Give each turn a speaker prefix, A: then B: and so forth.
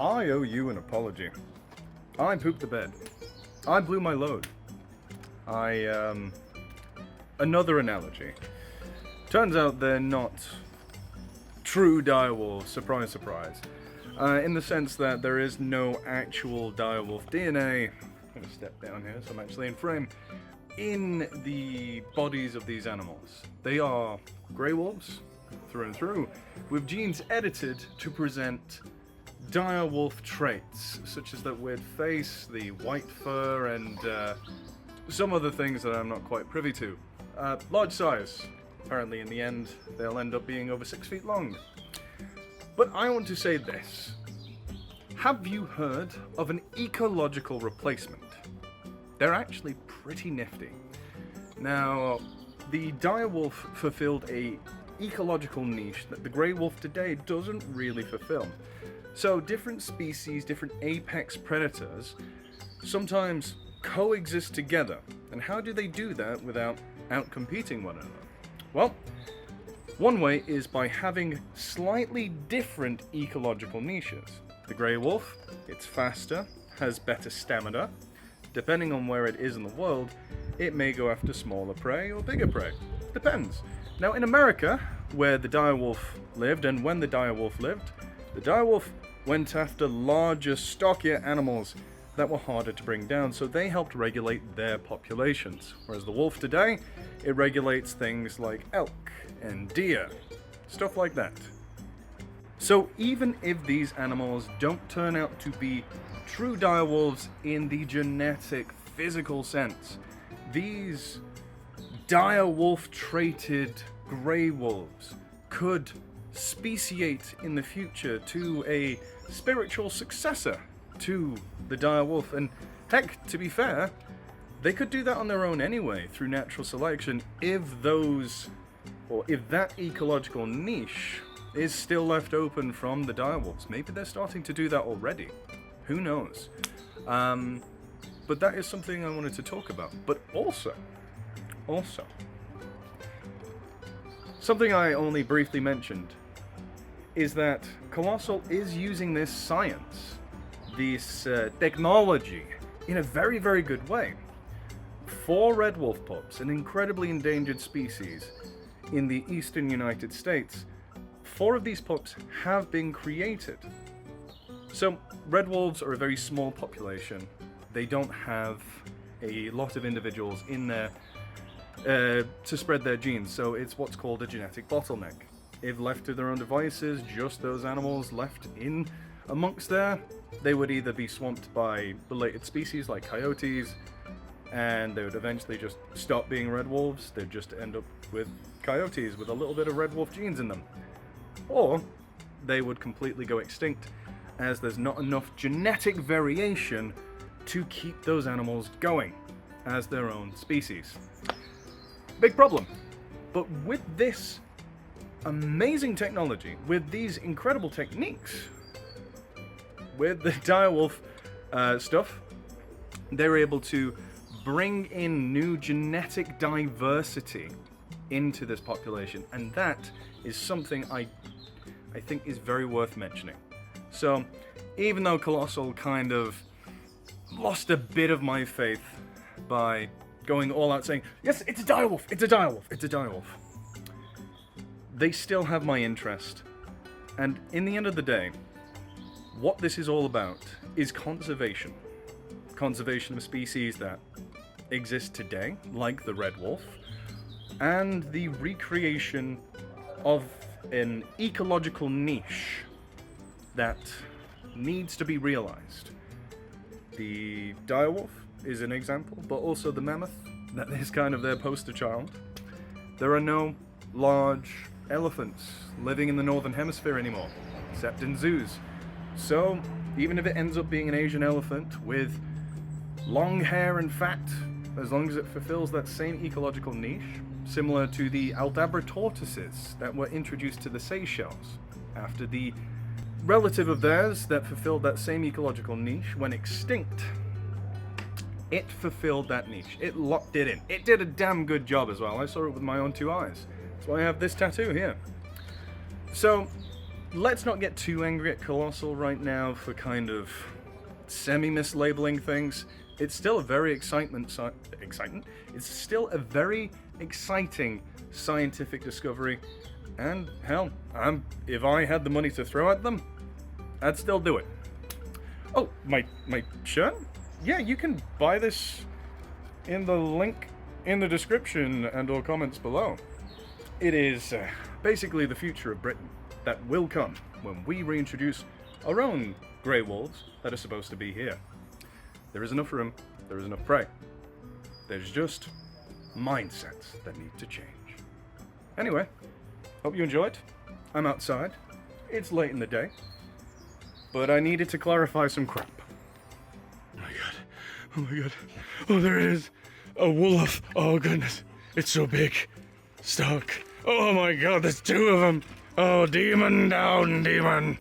A: I owe you an apology. I pooped the bed. I blew my load. Another analogy. Turns out they're not true direwolves, surprise, surprise. In the sense that there is no actual direwolf DNA. I'm gonna step down here so I'm actually in frame. In the bodies of these animals. They are grey wolves, through and through, with genes edited to present direwolf traits, such as that weird face, the white fur, and some other things that I'm not quite privy to. Large size. Apparently, in the end, they'll end up being over 6 feet long. But I want to say this. Have you heard of an ecological replacement? They're actually pretty nifty. Now, the direwolf fulfilled a ecological niche that the grey wolf today doesn't really fulfill. So different species, different apex predators, sometimes coexist together. And how do they do that without outcompeting one another? Well, one way is by having slightly different ecological niches. The grey wolf, it's faster, has better stamina. Depending on where it is in the world, it may go after smaller prey or bigger prey. Depends. Now in America, where the direwolf lived and when the direwolf lived, the direwolf went after larger, stockier animals that were harder to bring down, so they helped regulate their populations. Whereas the wolf today, it regulates things like elk and deer, stuff like that. So even if these animals don't turn out to be true direwolves in the genetic, physical sense, these direwolf-traded grey wolves could speciate in the future to a spiritual successor to the direwolf. And heck, to be fair, they could do that on their own anyway through natural selection if that ecological niche is still left open from the direwolves. Maybe they're starting to do that already. Who knows? But that is something I wanted to talk about. But also, something I only briefly mentioned is that Ecological is using this science, this technology, in a very, very good way. 4 red wolf pups, an incredibly endangered species in the eastern United States, 4 of these pups have been created. So, red wolves are a very small population. They don't have a lot of individuals in there to spread their genes, so it's what's called a genetic bottleneck. If left to their own devices, just those animals left in amongst there, they would either be swamped by related species like coyotes, and they would eventually just stop being red wolves. They'd just end up with coyotes with a little bit of red wolf genes in them. Or they would completely go extinct, as there's not enough genetic variation to keep those animals going as their own species. Big problem. But with this amazing technology, with these incredible techniques, with the direwolf stuff, they're able to bring in new genetic diversity into this population, and that is something I think is very worth mentioning. So, even though Ecological kind of lost a bit of my faith by going all out saying, yes, it's a direwolf, it's a direwolf, it's a direwolf, they still have my interest. And in the end of the day, what this is all about is conservation. Conservation of species that exist today, like the red wolf, and the recreation of an ecological niche that needs to be realized. The direwolf is an example, but also the mammoth, that is kind of their poster child. There are no large elephants living in the northern hemisphere anymore, except in zoos. So, even if it ends up being an Asian elephant with long hair and fat, as long as it fulfills that same ecological niche, similar to the Aldabra tortoises that were introduced to the Seychelles after the relative of theirs that fulfilled that same ecological niche went extinct. It fulfilled that niche. It locked it in. It did a damn good job as well. I saw it with my own 2 eyes. That's why I have this tattoo here. So, let's not get too angry at Colossal right now for kind of semi-mislabeling things. It's still a very It's still a very exciting scientific discovery, and hell, if I had the money to throw at them, I'd still do it. Oh, my shirt? Yeah, you can buy this in the link in the description and or comments below. It is basically the future of Britain that will come when we reintroduce our own grey wolves that are supposed to be here. There is enough room, there is enough prey. There's just mindsets that need to change. Anyway, hope you enjoyed. I'm outside. It's late in the day. But I needed to clarify some crap. Oh my god. Oh my god. Oh, there it is. A wolf. Oh goodness. It's so big. Stuck. Oh my god, there's two of them. Oh, demon down, demon.